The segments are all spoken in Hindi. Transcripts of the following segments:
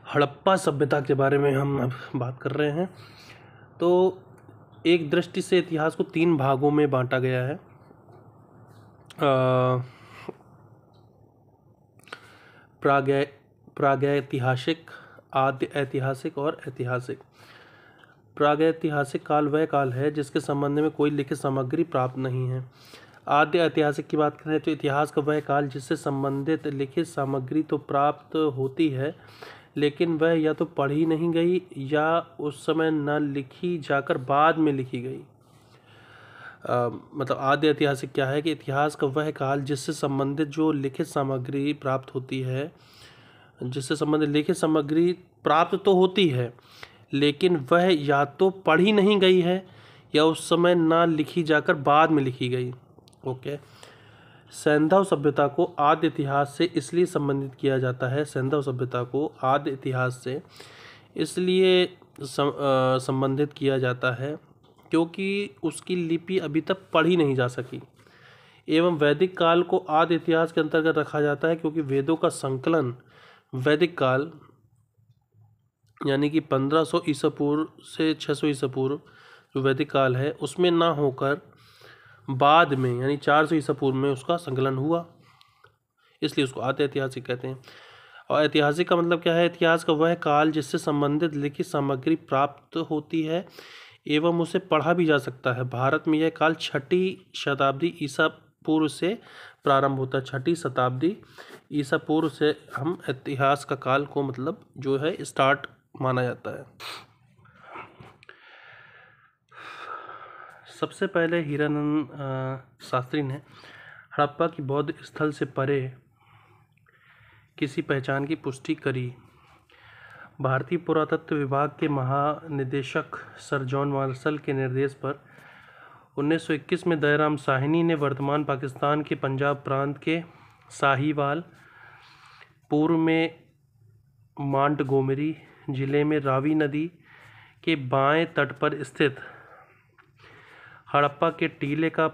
हड़प्पा सभ्यता के बारे में हम अब बात कर रहे हैं। तो एक दृष्टि से इतिहास को 3 भागों में बांटा गया है। प्रागैतिहासिक, आद्य ऐतिहासिक और ऐतिहासिक। प्रागैतिहासिक काल वह काल है जिसके संबंध में कोई लिखित सामग्री प्राप्त नहीं है। आद्य ऐतिहासिक की बात करें तो इतिहास का वह काल जिससे संबंधित लिखित सामग्री तो प्राप्त होती है, लेकिन वह या तो पढ़ी नहीं गई या उस समय न लिखी जाकर बाद में लिखी गई। मतलब आद्य ऐतिहासिक क्या है कि इतिहास का वह काल जिससे संबंधित जो लिखित सामग्री प्राप्त होती है, जिससे संबंधित लिखित सामग्री प्राप्त तो होती है, लेकिन वह या तो पढ़ी नहीं गई है या उस समय ना लिखी जाकर बाद में लिखी गई। ओके। सैंधव सभ्यता को आद्य इतिहास से इसलिए संबंधित किया जाता है, सैंधव सभ्यता को आद्य इतिहास से इसलिए संबंधित किया जाता है क्योंकि उसकी लिपि अभी तक पढ़ी नहीं जा सकी। एवं वैदिक काल को आद्य इतिहास के अंतर्गत रखा जाता है क्योंकि वेदों का संकलन वैदिक काल यानी कि 1500 ईसा पूर्व से 600 ईसा पूर्व जो वैदिक काल है उसमें ना होकर बाद में यानी 400 ईसा पूर्व में उसका संकलन हुआ, इसलिए उसको आद्य ऐतिहासिक कहते हैं। और ऐतिहासिक का मतलब क्या है? इतिहास का वह काल जिससे संबंधित लिखित सामग्री प्राप्त होती है एवं उसे पढ़ा भी जा सकता है। भारत में यह काल 6ठी शताब्दी ईसा पूर्व से प्रारंभ होता है। 6ठी शताब्दी ईसा पूर्व से हम इतिहास का काल को मतलब जो है स्टार्ट माना जाता है। सबसे पहले हीरानंद शास्त्री ने हड़प्पा की बौद्ध स्थल से परे किसी पहचान की पुष्टि करी। भारतीय पुरातत्व विभाग के महानिदेशक सर जॉन मार्शल के निर्देश पर 1921 में दयाराम साहनी ने वर्तमान पाकिस्तान के पंजाब प्रांत के साहिवाल, पूर्व में मांटगोमरी जिले में रावी नदी के बाएं तट पर स्थित हड़प्पा के टीले का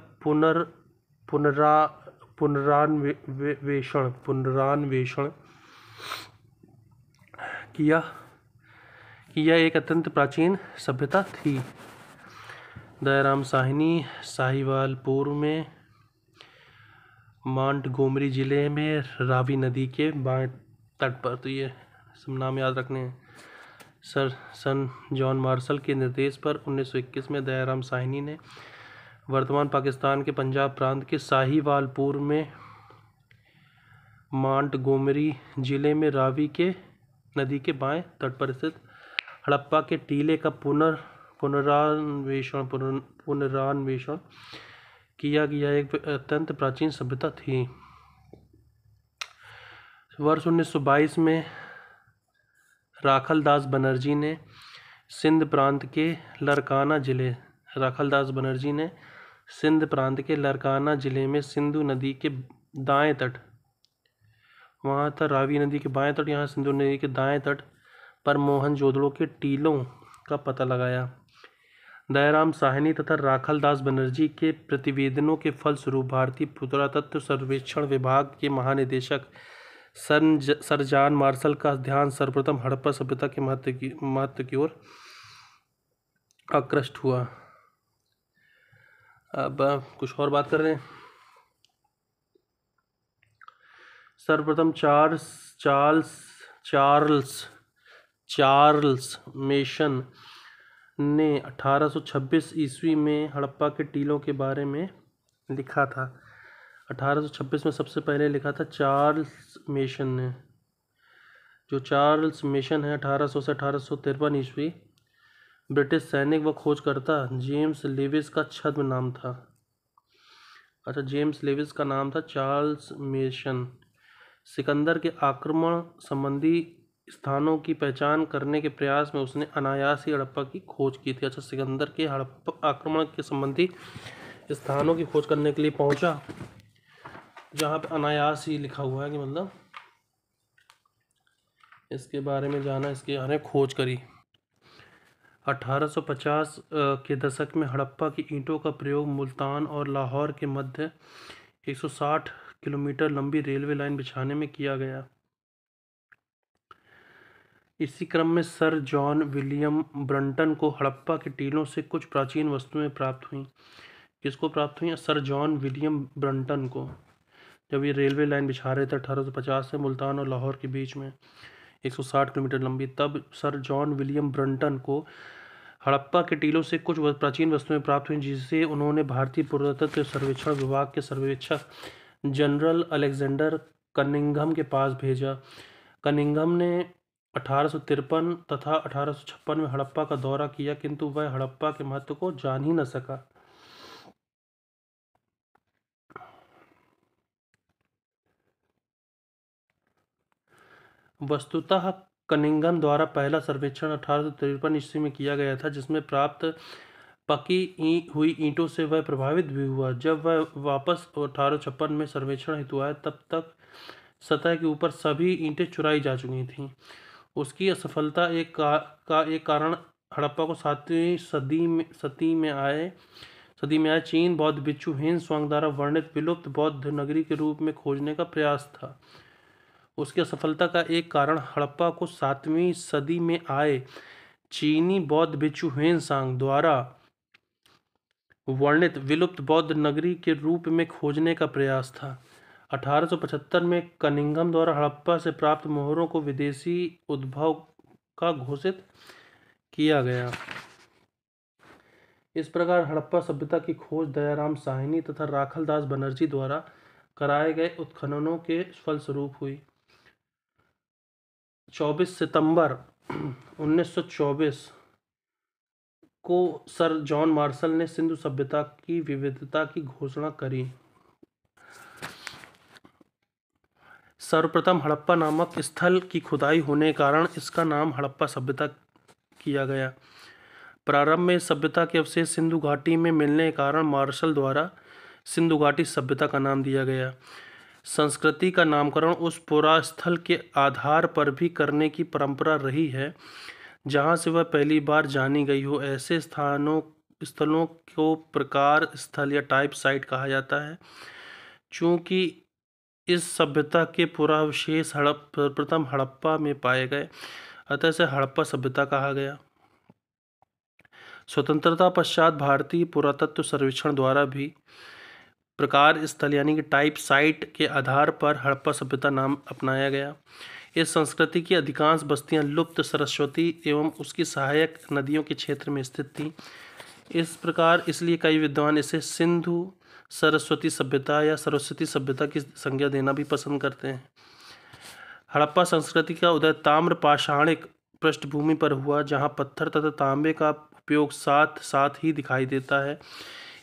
पुनरान्वेषण किया कि यह एक अत्यंत प्राचीन सभ्यता थी। दयाराम साहनी साहिवाल, पूर्व में मांटगोमरी जिले में रावी नदी के बाएं तट पर। तो ये सब नाम याद रखने हैं। सन जॉन मार्शल के निर्देश पर 1921 में दयाराम साहनी ने वर्तमान पाकिस्तान के पंजाब प्रांत के साहिवाल, पूर्व में मांटगोमरी जिले में रावी के नदी के बाएं तट पर स्थित हड़प्पा के टीले का पुनरान्वेषण किया कि यह एक अत्यंत प्राचीन सभ्यता थी। वर्ष 1922 में राखलदास बनर्जी ने सिंध प्रांत के लरकाना जिले में सिंधु नदी के दाएं तट, वहाँ था रावी नदी के बाएं तट, यहाँ सिंधु नदी के दाएं तट पर मोहनजोदड़ो के टीलों का पता लगाया। दयाराम साहनी तथा राखलदास बनर्जी के प्रतिवेदनों के फलस्वरूप भारतीय पुरातत्व सर्वेक्षण विभाग के महानिदेशक सर जॉन मार्शल का ध्यान सर्वप्रथम हड़प्पा सभ्यता के महत्व की ओर आकृष्ट हुआ। अब कुछ और बात कर रहे हैं। सर्वप्रथम चार्ल्स मेसन ने 1826 ईस्वी में हड़प्पा के टीलों के बारे में लिखा था। 1826 में सबसे पहले लिखा था चार्ल्स मेसन ने। जो चार्ल्स मेसन है 1800 से 1853 ईस्वी ब्रिटिश सैनिक व खोजकर्ता जेम्स लेविस का छद्म नाम था। अच्छा, जेम्स लेविस का नाम था चार्ल्स मेसन। सिकंदर के आक्रमण संबंधी स्थानों की पहचान करने के प्रयास में उसने अनायास ही हड़प्पा की खोज की थी। अच्छा, सिकंदर के हड़प्पा आक्रमण के संबंधी स्थानों की खोज करने के लिए पहुंचा, जहां पे अनायास ही लिखा हुआ है कि मतलब इसके बारे में जाना, इसके बारे में खोज करी। 1850 के दशक में हड़प्पा की ईंटों का प्रयोग मुल्तान और लाहौर के मध्य 160 किलोमीटर लंबी रेलवे लाइन बिछाने में किया गया। इसी क्रम में सर जॉन विलियम ब्रंटन को हड़प्पा के टीलों से कुछ प्राचीन वस्तुएं प्राप्त हुईं। किसको प्राप्त हुई? सर जॉन विलियम ब्रंटन को। जब ये रेलवे लाइन बिछा रहे थे 1850 से मुल्तान और लाहौर के बीच में 160 किलोमीटर लंबी, तब सर जॉन विलियम ब्रंटन को हड़प्पा के टीलों से कुछ प्राचीन वस्तुएं प्राप्त हुईं, जिसे उन्होंने भारतीय पुरातत्व सर्वेक्षण विभाग के सर्वेक्षक जनरल अलेक्जेंडर कनिंघम के पास भेजा। कनिंघम ने 1853 तथा 1856 में हड़प्पा का दौरा किया, किंतु वह हड़प्पा के महत्व को जान ही न सका। वस्तुतः कनिंघम द्वारा पहला सर्वेक्षण 1853 ईस्वी में किया गया था, जिसमें प्राप्त पकी हुई ईंटों से वह प्रभावित भी हुआ। जब वह वापस 1856 में सर्वेक्षण हेतु आया, तब तक सतह के ऊपर सभी ईंटें चुराई जा चुकी थीं। उसकी असफलता का एक कारण हड़प्पा को 7वीं सदी में आए चीन बौद्ध भिक्षु ह्वेन-त्सांग द्वारा वर्णित विलुप्त बौद्ध नगरी के रूप में खोजने का प्रयास था। उसकी असफलता का एक कारण हड़प्पा को 7वीं सदी में आए चीनी बौद्ध भिक्षु ह्वेन-त्सांग द्वारा वर्णित विलुप्त बौद्ध नगरी के रूप में खोजने का प्रयास था। 1875 में कनिंघम द्वारा हड़प्पा से प्राप्त मोहरों को विदेशी उद्भव का घोषित किया गया। इस प्रकार हड़प्पा सभ्यता की खोज दयाराम साहनी तथा राखलदास बनर्जी द्वारा कराए गए उत्खननों के फलस्वरूप हुई। 24 सितंबर 1924 को सर जॉन मार्शल ने सिंधु सभ्यता की विविधता की घोषणा करी। सर्वप्रथम हड़प्पा नामक स्थल की खुदाई होने के कारण इसका नाम हड़प्पा सभ्यता किया गया। प्रारंभ में सभ्यता के अवशेष सिंधु घाटी में मिलने के कारण मार्शल द्वारा सिंधु घाटी सभ्यता का नाम दिया गया। संस्कृति का नामकरण उस पुरास्थल के आधार पर भी करने की परंपरा रही है जहाँ से वह पहली बार जानी गई हो। ऐसे स्थलों को प्रकार स्थल या टाइप साइट कहा जाता है। चूँकि इस सभ्यता के पुरावशेष प्रथम हड़प्पा में पाए गए, अतः इसे हड़प्पा सभ्यता कहा गया। स्वतंत्रता पश्चात भारतीय पुरातत्व सर्वेक्षण द्वारा भी प्रकार स्थल यानी कि टाइप साइट के आधार पर हड़प्पा सभ्यता नाम अपनाया गया। इस संस्कृति की अधिकांश बस्तियां लुप्त सरस्वती एवं उसकी सहायक नदियों के क्षेत्र में स्थित थीं। इस प्रकार इसलिए कई विद्वान इसे सिंधु सरस्वती सभ्यता या सरस्वती सभ्यता की संज्ञा देना भी पसंद करते हैं। हड़प्पा संस्कृति का उदय ताम्र पाषाणिक पृष्ठभूमि पर हुआ, जहां पत्थर तथा तांबे का उपयोग साथ साथ ही दिखाई देता है।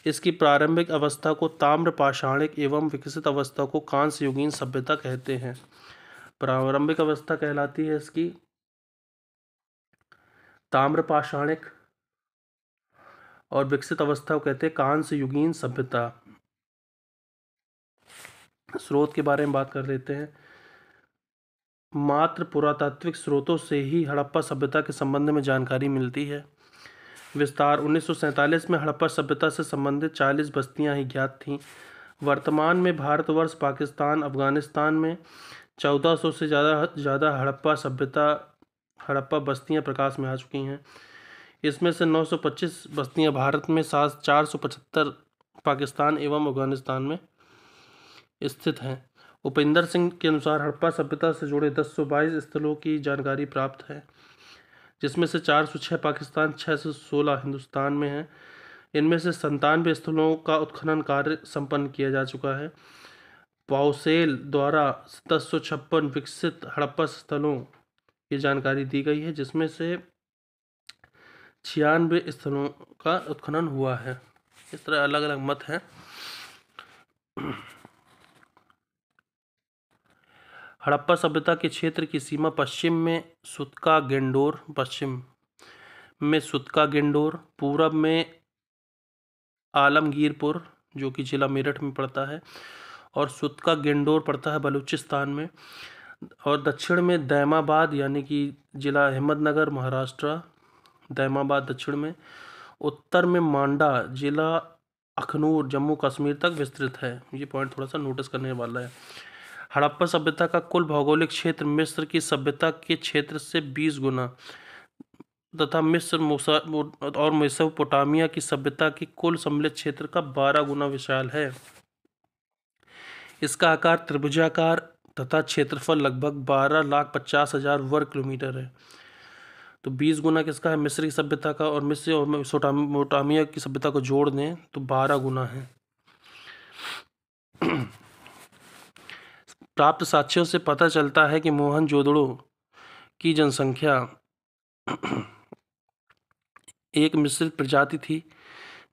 इसकी प्रारंभिक अवस्था को ताम्र पाषाणिक एवं विकसित अवस्था को कांस्य युगीन सभ्यता कहते हैं। प्रारंभिक अवस्था कहलाती है इसकी ताम्र पाषाणिक और विकसित अवस्था को कहते हैं कांस्य युगीन सभ्यता। स्रोत के बारे में बात कर लेते हैं। मात्र पुरातात्विक स्रोतों से ही हड़प्पा सभ्यता के संबंध में जानकारी मिलती है। विस्तार 1947 में हड़प्पा सभ्यता से संबंधित 40 बस्तियां ही ज्ञात थीं। वर्तमान में भारतवर्ष, पाकिस्तान, अफगानिस्तान में 1400 से ज़्यादा हड़प्पा बस्तियां प्रकाश में आ चुकी हैं। इसमें से 925 बस्तियां भारत में, 475 पाकिस्तान एवं अफगानिस्तान में स्थित हैं। उपेंद्र सिंह के अनुसार हड़प्पा सभ्यता से जुड़े 1022 स्थलों की जानकारी प्राप्त है, जिसमें से 406 पाकिस्तान, 616 हिंदुस्तान में हैं। इनमें से 97 स्थलों का उत्खनन कार्य संपन्न किया जा चुका है। पाउसेल द्वारा 1056 विकसित हड़प्पा स्थलों की जानकारी दी गई है, जिसमें से 96 स्थलों का उत्खनन हुआ है। इस तरह अलग अलग मत हैं। हड़प्पा सभ्यता के क्षेत्र की सीमा पश्चिम में सुतका गेंडोर, पूरब में आलमगीरपुर जो कि जिला मेरठ में पड़ता है और सुतका गेंडोर पड़ता है बलूचिस्तान में, और दक्षिण में दैमाबाद यानी कि जिला अहमदनगर महाराष्ट्र, दैमाबाद दक्षिण में, उत्तर में मांडा जिला अखनूर जम्मू कश्मीर तक विस्तृत है। ये पॉइंट थोड़ा सा नोटिस करने वाला है। हड़प्पा सभ्यता का कुल भौगोलिक क्षेत्र मिस्र की सभ्यता के क्षेत्र से 20 गुना तथा मिस्र और मेसोपोटामिया की सभ्यता की कुल सम्मिलित क्षेत्र का 12 गुना विशाल है। इसका आकार त्रिभुजाकार तथा क्षेत्रफल लगभग 12,50,000 वर्ग किलोमीटर है। तो 20 गुना किसका है? मिस्र की सभ्यता का। और मिस्र और मेसोपोटामिया की सभ्यता को जोड़ दें तो 12 गुना है। प्राप्त साक्ष्यों से पता चलता है कि मोहनजोदड़ो की जनसंख्या एक मिश्रित प्रजाति थी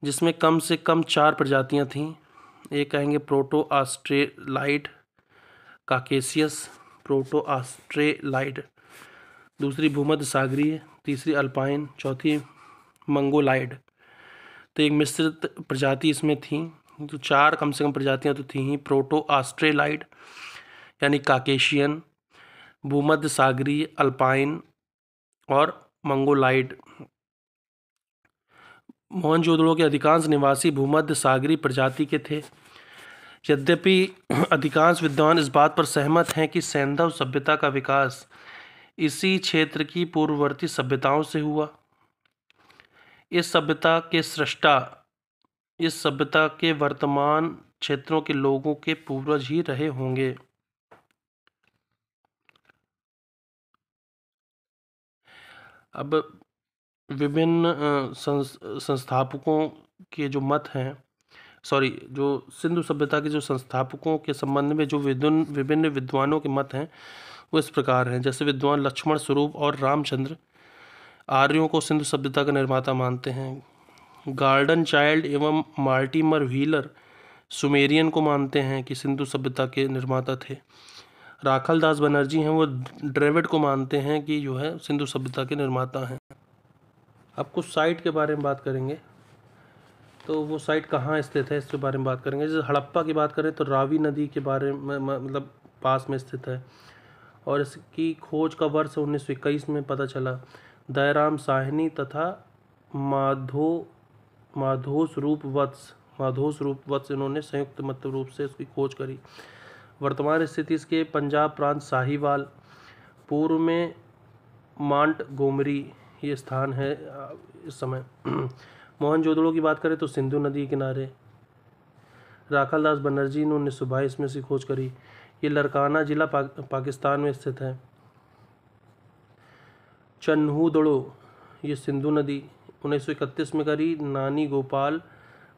जिसमें कम से कम 4 प्रजातियां थीं। एक कहेंगे प्रोटो ऑस्ट्रेलाइड काकेसियस, प्रोटो ऑस्ट्रेलाइड, दूसरी भूमध्य सागरीय, तीसरी अल्पाइन, चौथी मंगोलाइड। तो एक मिश्रित प्रजाति इसमें थी। तो 4 कम से कम प्रजातियां तो थी ही। प्रोटो ऑस्ट्रेलाइड यानी काकेशियन, भूमध्य सागरीय, अल्पाइन और मंगोलाइड। मोहनजोदड़ो के अधिकांश निवासी भूमध्य सागरीय प्रजाति के थे। यद्यपि अधिकांश विद्वान इस बात पर सहमत हैं कि सैंधव सभ्यता का विकास इसी क्षेत्र की पूर्ववर्ती सभ्यताओं से हुआ। इस सभ्यता के सृष्टा इस सभ्यता के वर्तमान क्षेत्रों के लोगों के पूर्वज ही रहे होंगे। अब विभिन्न संस्थापकों के जो मत हैं, जो सिंधु सभ्यता के जो संस्थापकों के संबंध में जो विभिन्न विद्वानों के मत हैं वो इस प्रकार हैं। जैसे विद्वान लक्ष्मण स्वरूप और रामचंद्र आर्यों को सिंधु सभ्यता का निर्माता मानते हैं। गार्डन चाइल्ड एवं मार्टिमर व्हीलर सुमेरियन को मानते हैं कि सिंधु सभ्यता के निर्माता थे। राखल दास बनर्जी हैं, वो ड्रेविड को मानते हैं कि जो है सिंधु सभ्यता के निर्माता हैं। अब कुछ साइट के बारे में बात करेंगे। तो वो साइट कहाँ स्थित है इसके बारे में बात करेंगे। जैसे हड़प्पा की बात करें तो रावी नदी के बारे में मतलब पास में स्थित है और इसकी खोज का वर्ष 1921 में पता चला। दयाराम साहनी तथा माधोस रूप वत्स इन्होंने संयुक्त मत रूप से इसकी खोज करी। वर्तमान स्थिति इसके पंजाब प्रांत साहिवाल, पूर्व में मांटगोमरी ये स्थान है इस समय। मोहनजोदड़ो की बात करें तो सिंधु नदी के किनारे। राखल दास बनर्जी ने 1922 में इसकी खोज करी। ये लरकाना जिला पाकिस्तान में स्थित है। चन्हूदड़ो ये सिंधु नदी 1931 में करी नानी गोपाल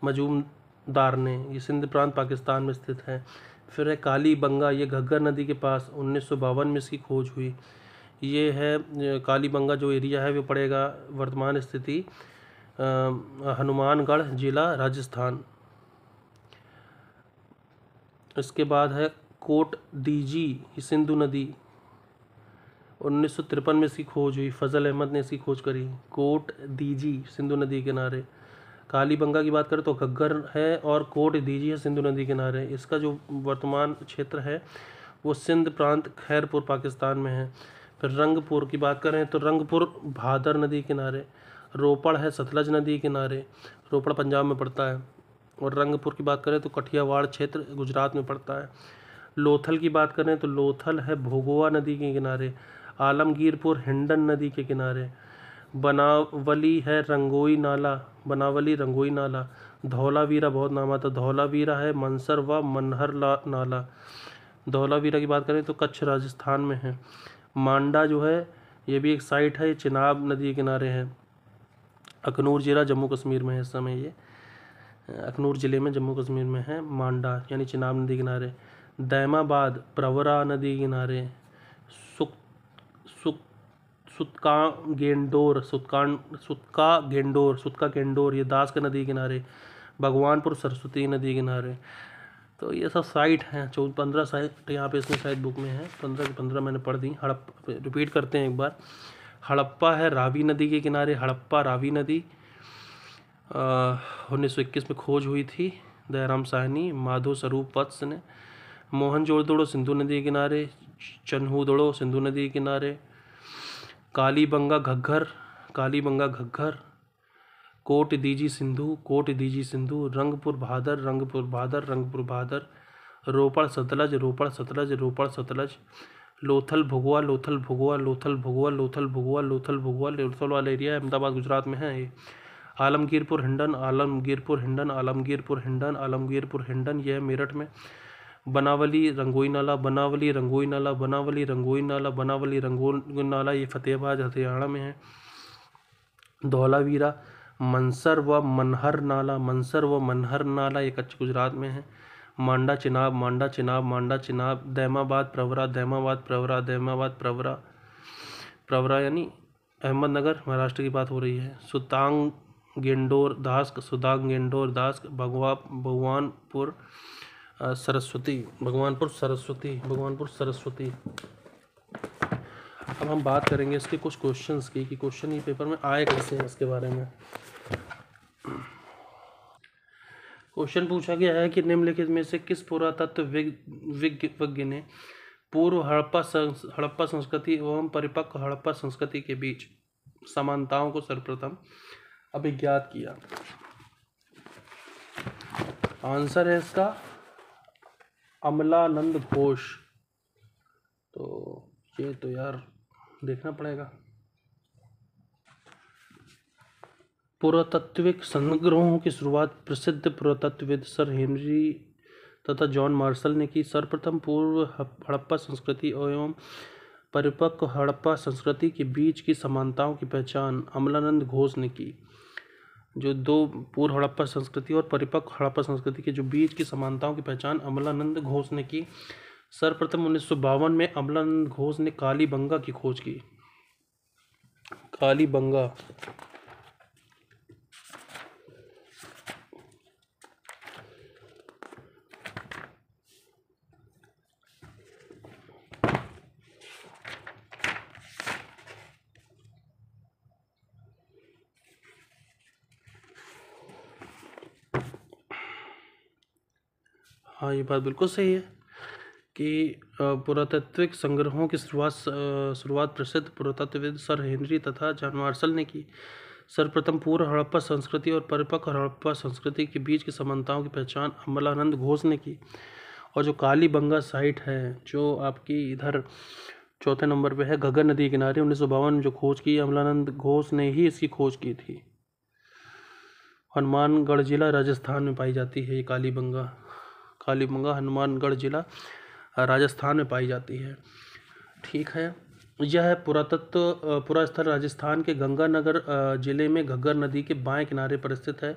मजूमदार ने। ये सिंध प्रांत पाकिस्तान में स्थित है। फिर है काली बंगा, ये घग्गर नदी के पास 1952 में इसकी खोज हुई। ये है काली बंगा जो एरिया है वो पड़ेगा वर्तमान स्थिति हनुमानगढ़ जिला राजस्थान। इसके बाद है कोट दीजी सिंधु नदी 1953 में इसकी खोज हुई। फजल अहमद ने इसकी खोज करी। कोट दीजी सिंधु नदी किनारे। काली बंगा की बात करें तो घग्गर है और कोट दीजी है सिंधु नदी किनारे। इसका जो वर्तमान क्षेत्र है वो सिंध प्रांत खैरपुर पाकिस्तान में है। फिर रंगपुर की बात करें तो रंगपुर भादर नदी किनारे। रोपड़ है सतलज नदी किनारे, रोपड़ पंजाब में पड़ता है। और रंगपुर की बात करें तो कठियावाड़ क्षेत्र गुजरात में पड़ता है। लोथल की बात करें तो लोथल है भोगोवा नदी के किनारे। आलमगीरपुर हिंडन नदी के किनारे। बनावली है रंगोई नाला। धौलावीरा बहुत नाम आता। धौलावीरा है मनसर व मनहर नाला। धौलावीरा की बात करें तो कच्छ राजस्थान में है। मांडा जो है ये भी एक साइट है, ये चिनाब नदी के किनारे है। अखनूर जिला जम्मू कश्मीर में है इस समय। ये अखनूर ज़िले में जम्मू कश्मीर में है मांडा यानी चिनाब नदी किनारे। दैमाबाद प्रवरा नदी किनारे। सुतका गेंडोर ये दास का नदी किनारे। भगवानपुर सरस्वती नदी किनारे। तो ये सब साइट हैं। 15 साइट यहाँ पे इसमें शायद बुक में है। 15 की 15 मैंने पढ़ दी। रिपीट करते हैं एक बार। हड़प्पा है रावी नदी के किनारे। हड़प्पा रावी नदी 1921 में खोज हुई थी दयाराम साहनी माधो स्वरूप वत्स ने। मोहनजोदड़ो सिंधु नदी के किनारे। चन्हूदड़ो सिंधु नदी के किनारे। कालीबंगा घग्गर कोट दीजी सिंधु रंगपुर भादर रोपड़ सतलज, रोपड़ सतलज, रोपड़ सतलज। लोथल भुगवा, लोथल भुगवा, लोथल भुगवा, लोथल भुगवा, लोथल भुगवा। लोथल वाला एरिया अहमदाबाद गुजरात में है ये। आलमगीरपुर हिंडन, आलमगीरपुर हिंडन, आलमगीरपुर हिंडन, आलमगीरपुर हिंडन, यह मेरठ में। बनावली रंगोई नाला, बनावली रंगोई नाला, बनावली रंगोई नाला, बनावली रंगोई नाला, ये फतेहाबाद हरियाणा में है। धौलावीरा, मनसर व मनहर नाला, मनसर व मनहर नाला, ये कच्छ गुजरात में है। मांडा चिनाब, मांडा चिनाब, मांडा चिनाब। दैमाबाद प्रवरा, दैमाबाद प्रवरा, दैमाबाद प्रवरा, प्रवरा यानी अहमदनगर महाराष्ट्र की बात हो रही है। सुतांग गेंडोर दास्क, सुदांग गेंडोर दास्क। भगवानपुर सरस्वती, भगवानपुर सरस्वती, भगवानपुर सरस्वती। अब हम बात करेंगे इसके कुछ क्वेश्चंस की कि क्वेश्चन ये पेपर में आए कैसे हैं इसके बारे में। क्वेश्चन पूछा गया है कि निम्नलिखित में से किस पुरातत्व विज्ञ ने पूर्व हड़प्पा संस्कृति एवं परिपक्व हड़प्पा संस्कृति के बीच समानताओं को सर्वप्रथम अभिज्ञात किया। आंसर है इसका अमलानंद घोष। तो ये तो यार देखना पड़ेगा। पुरातात्विक संग्रहों की शुरुआत प्रसिद्ध पुरातत्वविद सर हेनरी तथा जॉन मार्शल ने की। सर्वप्रथम पूर्व हड़प्पा संस्कृति एवं परिपक्व हड़प्पा संस्कृति के बीच की समानताओं की पहचान अमलानंद घोष ने की। जो दो पूर्व हड़प्पा संस्कृति और परिपक्व हड़प्पा संस्कृति के जो बीच की समानताओं की पहचान अमलानंद घोष ने की। सर्वप्रथम 1952 में अमलानंद घोष ने कालीबंगा की खोज की। कालीबंगा, हाँ ये बात बिल्कुल सही है कि पुरातात्विक संग्रहों की शुरुआत प्रसिद्ध पुरातत्वविद सर हेनरी तथा जॉन मार्शल ने की। सर्वप्रथम पूर्व हड़प्पा संस्कृति और परिपक्व हड़प्पा संस्कृति के बीच की समानताओं की पहचान अमलानंद घोष ने की। और जो कालीबंगा साइट है जो आपकी इधर चौथे नंबर पे है, घग्गर नदी के किनारे, 1952 में जो खोज की अमलानंद घोष ने ही इसकी खोज की थी। हनुमानगढ़ जिला राजस्थान में पाई जाती है ये कालीबंगा। कालीबंगा हनुमानगढ़ जिला राजस्थान में पाई जाती है। ठीक है, यह पुरा स्थल राजस्थान के गंगानगर जिले में घग्गर नदी के बाएं किनारे पर स्थित है।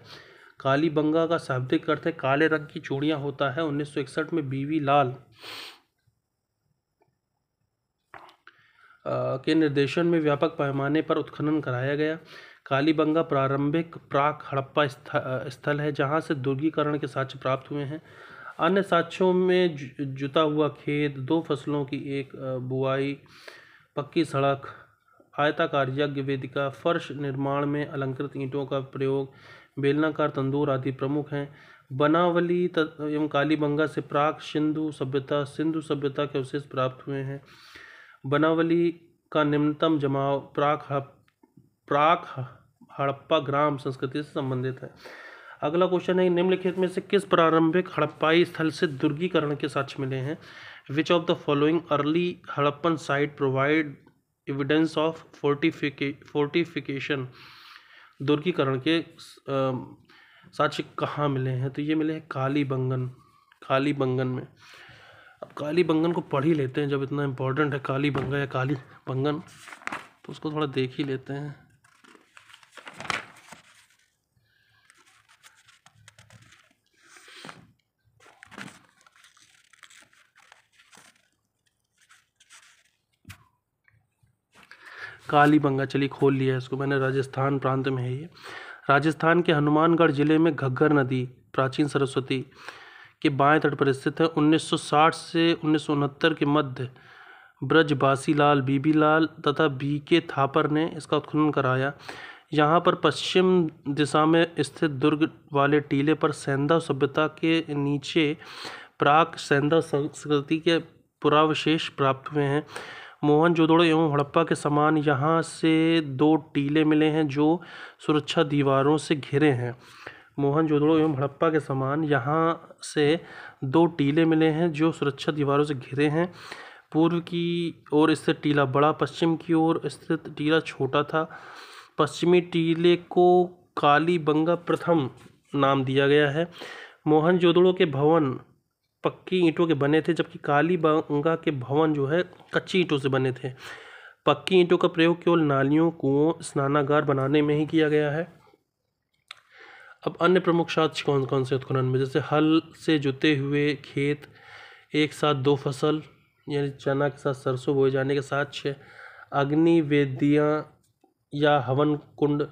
कालीबंगा का शाब्दिक अर्थ है काले रंग की चूड़ियां होता है। 1961 में बीवी लाल के निर्देशन में व्यापक पैमाने पर उत्खनन कराया गया। कालीबंगा प्रारंभिक प्राक हड़प्पा स्थल है जहां से दुर्गीकरण के साक्ष्य प्राप्त हुए हैं। अन्य साक्ष्यों में जुता हुआ खेत, 2 फसलों की एक बुआई, पक्की सड़क, आयताकार यज्ञ वेदिका, फर्श निर्माण में अलंकृत ईंटों का प्रयोग, बेलनाकार तंदूर आदि प्रमुख हैं। बनावली एवं कालीबंगा से प्राक सिंधु सभ्यता के अवशेष प्राप्त हुए हैं। बनावली का निम्नतम जमाव प्राक हड़प्पा ग्राम संस्कृति से संबंधित है। अगला क्वेश्चन है निम्नलिखित में से किस प्रारंभिक हड़प्पाई स्थल से दुर्गीकरण के साक्ष्य मिले हैं। Which of the following early Harappan site provide evidence of fortification. दुर्गीकरण के साक्ष्य कहाँ मिले हैं? तो ये मिले हैं कालीबंगन में। अब कालीबंगन को पढ़ ही लेते हैं, जब इतना इम्पोर्टेंट है कालीबंगा या कालीबंगन तो उसको थोड़ा देख ही लेते हैं। कालीबंगा चलिए खोल लिया है इसको मैंने, राजस्थान प्रांत में है ये। राजस्थान के हनुमानगढ़ जिले में घग्गर नदी प्राचीन सरस्वती के बाएं तट पर स्थित है। 1960 से 1969 के मध्य ब्रजबासी लाल, बीबी लाल तथा बीके थापर ने इसका उत्खनन कराया। यहाँ पर पश्चिम दिशा में स्थित दुर्ग वाले टीले पर सैंधव सभ्यता के नीचे प्राक सैंधव संस्कृति के पुरावशेष प्राप्त हुए हैं। मोहनजोदड़ो एवं हड़प्पा के समान यहाँ से 2 टीले मिले हैं जो सुरक्षा दीवारों से घिरे हैं। मोहनजोदड़ो एवं हड़प्पा के समान यहाँ से 2 टीले मिले हैं जो सुरक्षा दीवारों से घिरे हैं। पूर्व की ओर स्थित टीला बड़ा, पश्चिम की ओर स्थित टीला छोटा था। पश्चिमी टीले को कालीबंगा प्रथम नाम दिया गया है। मोहनजोदड़ो के भवन पक्की ईंटों के बने थे, जबकि कालीबंगा के भवन जो है कच्ची ईंटों से बने थे। पक्की ईंटों का प्रयोग केवल नालियों, कुओं, स्नानागार बनाने में ही किया गया है। अब अन्य प्रमुख साक्ष्य कौन कौन से उत्खनन में, जैसे हल से जुते हुए खेत, एक साथ 2 फसल यानी चना के साथ सरसों बोए जाने के साक्ष्य, अग्नि वेदियाँ या हवन कुंड,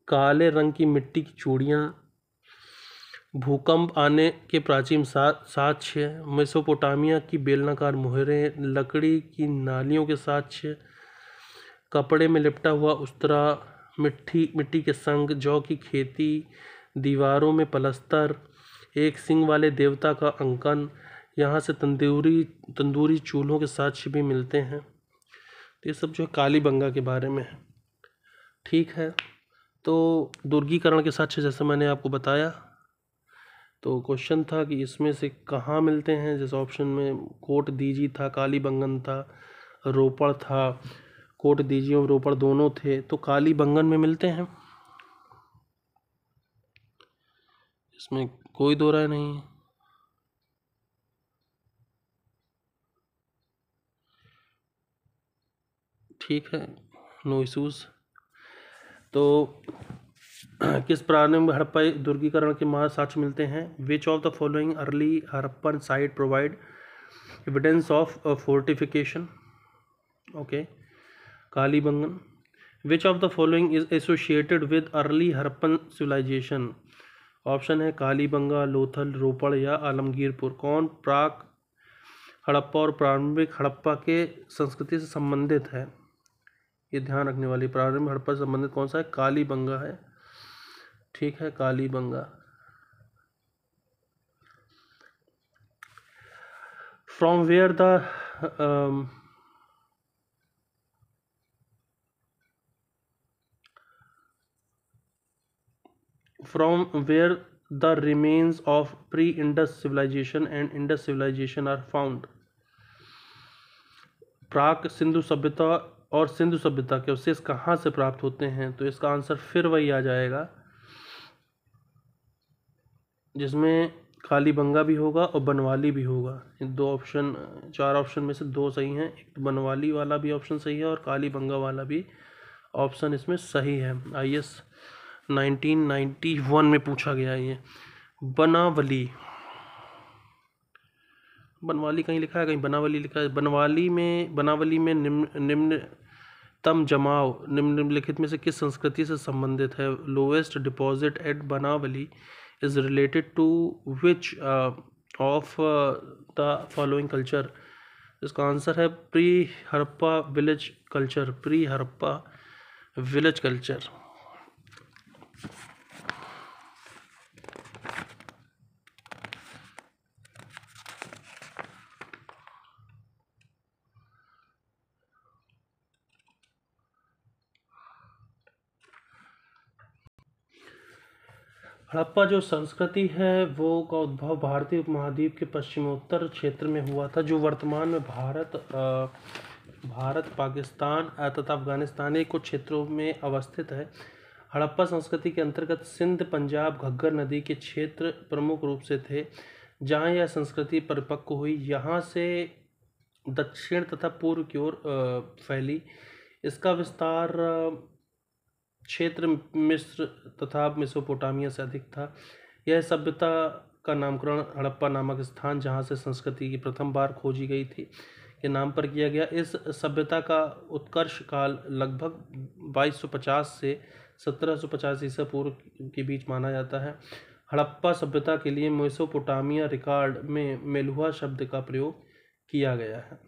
काले रंग की मिट्टी की चूड़ियाँ, भूकंप आने के प्राचीन साक्ष्य, मेसोपोटामिया की बेलनाकार मोहरें, लकड़ी की नालियों के साक्ष्य, कपड़े में लिपटा हुआ उस्तरा, मिट्टी के संग, जौ की खेती, दीवारों में पलस्तर, एक सिंग वाले देवता का अंकन। यहाँ से तंदूरी चूल्हों के साक्ष्य भी मिलते हैं। तो ये सब जो है कालीबंगा के बारे में है। ठीक है, तो दुर्गीकरण के साक्ष्य जैसे मैंने आपको बताया। तो क्वेश्चन था कि इसमें से कहाँ मिलते हैं, जैसे ऑप्शन में कोट दीजी था, कालीबंगन था, रोपड़ था। कोट दीजी और रोपड़ दोनों थे, तो कालीबंगन में मिलते हैं, इसमें कोई दो राय नहीं है। ठीक है, नो इशूज। तो किस प्रारंभिक हड़प्पा दुर्गीकरण के महान साक्ष्य मिलते हैं? Which of the following early Harappan site provide evidence of fortification? Okay, Kalibangan. Which of the following is associated with early Harappan civilization? Option है कालीबंगा, लोथल, रोपड़ या आलमगीरपुर। कौन प्राक हड़प्पा और प्रारंभिक हड़प्पा के संस्कृति से संबंधित है? ये ध्यान रखने वाली, प्रारंभिक हड़प्पा से संबंधित कौन सा है? कालीबंगा है। ठीक है, Kalibanga. From where the remains of pre-Indus civilization and Indus civilization are found? प्राक सिंधु सभ्यता और सिंधु सभ्यता के अवशेष कहाँ से प्राप्त होते हैं? तो इसका आंसर फिर वही आ जाएगा, जिसमें कालीबंगा भी होगा और बनवाली भी होगा। इन 2 ऑप्शन, 4 ऑप्शन में से 2 सही हैं। एक तो बनवाली वाला भी ऑप्शन सही है और कालीबंगा वाला भी ऑप्शन इसमें सही है। IS 1991 में पूछा गया है ये। बनावली, बनवाली कहीं लिखा है, कहीं बनावली लिखा है। बनावली में निम्नतम जमाव निम्नलिखित में से किस संस्कृति से संबंधित है? Lowest deposit at Banawali is related to which of the following culture? इसका आंसर है pre Harappa village culture. Pre Harappa village culture. Harappa जो संस्कृति है वो का उद्भव भारतीय उपमहाद्वीप के पश्चिमोत्तर क्षेत्र में हुआ था, जो वर्तमान में भारत, पाकिस्तान तथा अफगानिस्तान के कुछ क्षेत्रों में अवस्थित है। हड़प्पा संस्कृति के अंतर्गत सिंध, पंजाब, घग्गर नदी के क्षेत्र प्रमुख रूप से थे, जहाँ यह संस्कृति परिपक्व हुई। यहाँ से दक्षिण तथा पूर्व की ओर फैली। इसका विस्तार क्षेत्र मिस्र तथा मेसोपोटामिया से अधिक था। यह सभ्यता का नामकरण हड़प्पा नामक स्थान, जहाँ से संस्कृति की प्रथम बार खोजी गई थी, के नाम पर किया गया। इस सभ्यता का उत्कर्ष काल लगभग 2250 से 1750 ईसा पूर्व के बीच माना जाता है। हड़प्पा सभ्यता के लिए मेसोपोटामिया रिकॉर्ड में मेलुहा शब्द का प्रयोग किया गया है।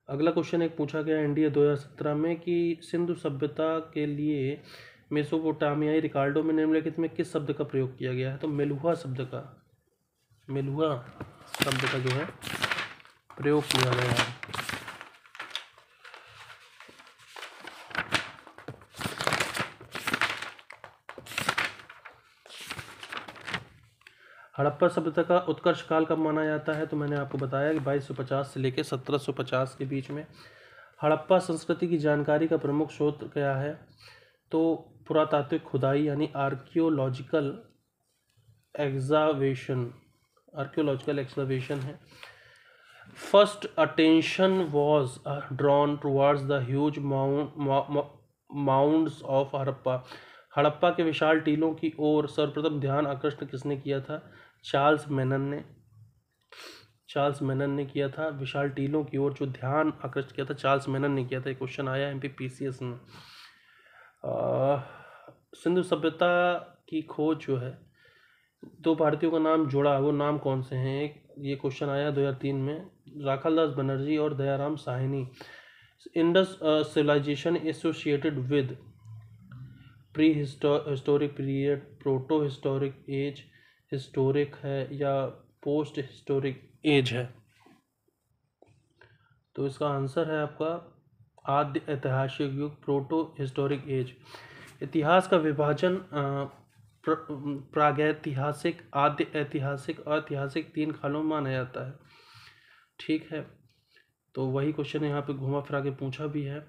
अगला क्वेश्चन एक पूछा गया एनडीए 2017 में कि सिंधु सभ्यता के लिए मेसोपोटामियाई रिकॉर्डों में निम्नलिखित में किस शब्द का प्रयोग किया गया है? तो मेलुहा शब्द का जो है प्रयोग किया गया है। हड़प्पा सभ्यता का उत्कर्ष काल कब माना जाता है? तो मैंने आपको बताया कि 2250 से लेकर 1750 के बीच में। हड़प्पा संस्कृति की जानकारी का प्रमुख स्रोत क्या है? तो पुरातात्विक खुदाई यानी आर्कियोलॉजिकल एक्सकवेशन है। First attention was drawn towards the huge mounds of Harappa. Harappa के विशाल टीलों की ओर सर्वप्रथम ध्यान आकृष्ट किसने किया था? चार्ल्स मेनन ने किया था। विशाल टीलों की ओर जो ध्यान आकृष्ट किया था चार्ल्स मेनन ने किया था। एक क्वेश्चन आया MPPCS में। सिंधु सभ्यता की खोज जो है, दो भारतीयों का नाम जोड़ा, वो नाम कौन से हैं? एक ये क्वेश्चन आया 2003 में, राखालदास बनर्जी और Dayaram Sahni. Indus civilization associated with pre historic period, proto historic age, historic है या पोस्ट हिस्टोरिक एज है? तो इसका आंसर है आपका आद्य ऐतिहासिक युग, प्रोटो हिस्टोरिक एज। इतिहास का विभाजन प्रागैतिहासिक, आद्य ऐतिहासिक, ऐतिहासिक 3 कालों में माना जाता है। ठीक है, तो वही क्वेश्चन यहाँ पे घुमा फिरा के पूछा भी है।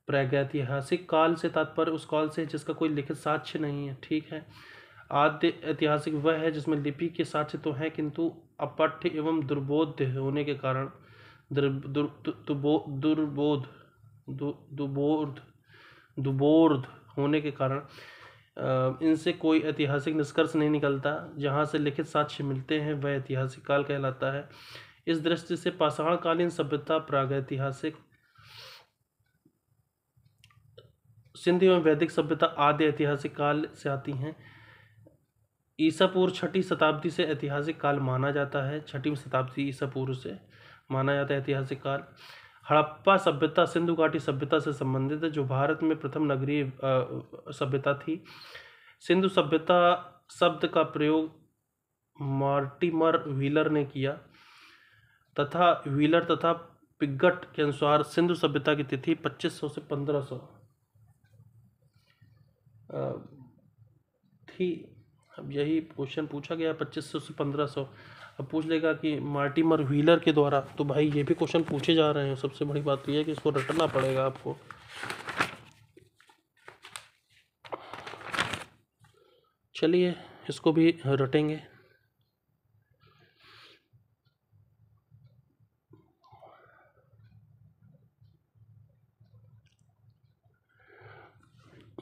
प्रागैतिहासिक काल से तात्पर्य उस काल से जिसका कोई लिखित साक्ष्य नहीं है। ठीक है, आद्य ऐतिहासिक वह है जिसमें लिपि के साक्ष्य तो हैं किंतु अपठ्य एवं दुर्बोध्य होने के कारण दुबोर्ध होने के कारण इनसे कोई ऐतिहासिक निष्कर्ष नहीं निकलता। जहाँ से लिखित साक्ष्य मिलते हैं वह ऐतिहासिक काल कहलाता है। इस दृष्टि से पाषाणकालीन सभ्यता प्रागैतिहासिक, सिंधु एवं वैदिक सभ्यता आद्य ऐतिहासिक काल से आती हैं। ईसा पूर्व 6वीं शताब्दी से ऐतिहासिक काल माना जाता है। 6वीं शताब्दी ईसा पूर्व से माना जाता है ऐतिहासिक काल। हड़प्पा सभ्यता सिंधु घाटी सभ्यता से संबंधित है, जो भारत में प्रथम नगरीय सभ्यता थी। सिंधु सभ्यता शब्द का प्रयोग मॉर्टिमर व्हीलर ने किया तथा व्हीलर तथा पिगट के अनुसार सिंधु सभ्यता की तिथि 2500 से 1500 थी। अब यही क्वेश्चन पूछा गया 2500 से 1500। अब पूछ लेगा कि मॉर्टिमर व्हीलर के द्वारा, तो भाई ये भी क्वेश्चन पूछे जा रहे हैं। सबसे बड़ी बात तो ये है कि इसको रटना पड़ेगा आपको। चलिए इसको भी रटेंगे।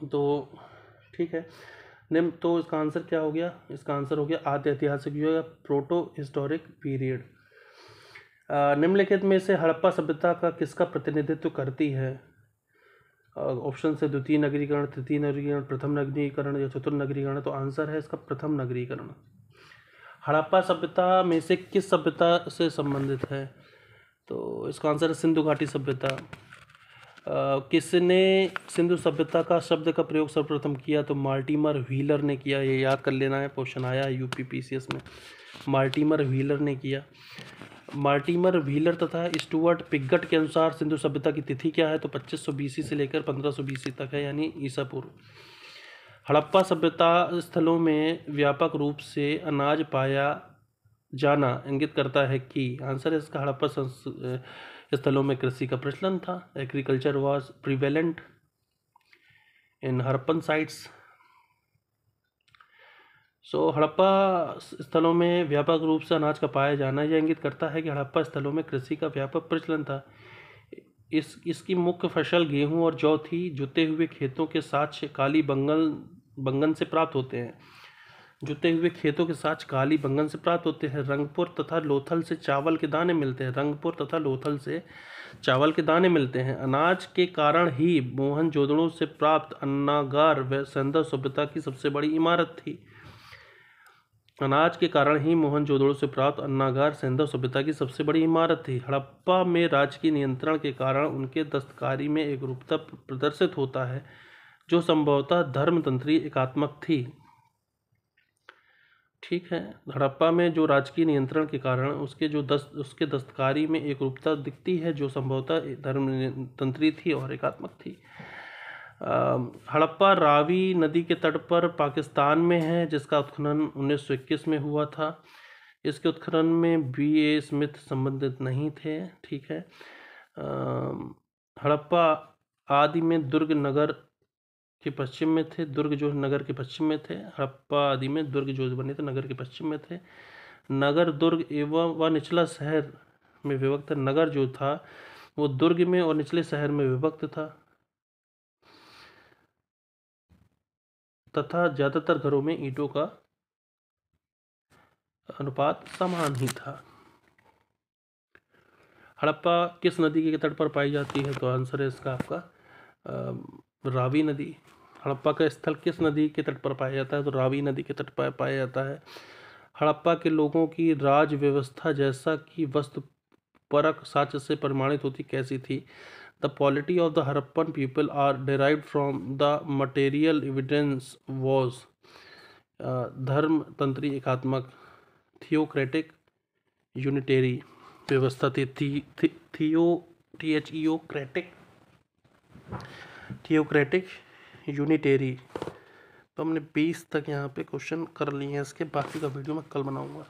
तो ठीक है, निम्न, तो इसका आंसर क्या हो गया? इसका आंसर हो गया आद्य ऐतिहासिक युग, प्रोटो हिस्टोरिक पीरियड। निम्नलिखित में से हड़प्पा सभ्यता का किसका प्रतिनिधित्व करती है? ऑप्शन से द्वितीय नगरीकरण, तृतीय नगरीकरण, प्रथम नगरीकरण या चतुर्थ नगरीकरण। तो आंसर है इसका प्रथम नगरीकरण। हड़प्पा सभ्यता में से किस सभ्यता से संबंधित है? तो इसका आंसर है सिंधु घाटी सभ्यता। किसने सिंधु सभ्यता का शब्द का प्रयोग सर्वप्रथम किया? तो मॉर्टिमर व्हीलर ने किया। ये याद कर लेना है, क्वेश्चन आया है UPPCS में। मॉर्टिमर व्हीलर ने किया। मॉर्टिमर व्हीलर तथा स्टुअर्ट पिगट के अनुसार सिंधु सभ्यता की तिथि क्या है? तो 2500 BC से लेकर 1500 BC तक है, यानी ईसा पूर्व। हड़प्पा सभ्यता स्थलों में व्यापक रूप से अनाज पाया जाना इंगित करता है कि? आंसर है इसका हड़प्पा स्थलों में कृषि का प्रचलन था। Agriculture was prevalent in Harappan sites. So Harappa स्थलों में व्यापक रूप से अनाज का पाया जाना यह इंगित करता है कि हड़प्पा स्थलों में कृषि का व्यापक प्रचलन था। इसकी मुख्य फसल गेहूं और जौ थी। जुते हुए खेतों के साक्ष्य काली बंगन से प्राप्त होते हैं। जुते हुए खेतों के साक्ष्य काली बंगन से प्राप्त होते हैं। रंगपुर तथा लोथल से चावल के दाने मिलते हैं। रंगपुर तथा लोथल से चावल के दाने मिलते हैं। अनाज के कारण ही मोहनजोदड़ो से प्राप्त अन्नागार व सिंधु सभ्यता की सबसे बड़ी इमारत थी। अनाज के कारण ही मोहनजोदड़ो से प्राप्त अन्नागार सिंधु सभ्यता की सबसे बड़ी इमारत थी। हड़प्पा में राजकीय नियंत्रण के कारण उनके दस्तकारी में एक रूपता प्रदर्शित होता है जो संभवतः धर्मतंत्री एकात्मक थी। ठीक है, हड़प्पा में जो राजकीय नियंत्रण के कारण उसके दस्तकारी में एक रूपता दिखती है जो संभवतः धर्मतंत्री थी और एकात्मक थी। हड़प्पा रावी नदी के तट पर पाकिस्तान में है, जिसका उत्खनन 1921 में हुआ था। इसके उत्खनन में B.A. स्मिथ संबंधित नहीं थे। ठीक है। हड़प्पा आदि में दुर्ग नगर के पश्चिम में थे। दुर्ग जो नगर के पश्चिम में थे। हड़प्पा आदि में दुर्ग जो बने थे नगर के पश्चिम में थे। नगर दुर्ग एवं व निचला शहर में विभक्त। नगर जो था वो दुर्ग में और निचले शहर में विभक्त था तथा ज्यादातर घरों में ईंटों का अनुपात समान ही था। हड़प्पा किस नदी के तट पर पाई जाती है? तो आंसर है इसका आपका रावी नदी। हड़प्पा का स्थल किस नदी के तट पर पाया जाता है? तो रावी नदी के तट पर पाया जाता है। हड़प्पा के लोगों की राज व्यवस्था जैसा कि वस्तुपरक साक्ष्य से प्रमाणित होती कैसी थी? The polity of the Harappan people are derived from the material evidence was धर्मतंत्री एकात्मक, थियोक्रेटिक, यूनिटेरी व्यवस्था थी। Theocratic, unitary. तो हमने 20 तक यहाँ पे क्वेश्चन कर लिए हैं। इसके बाकी का वीडियो मैं कल बनाऊंगा।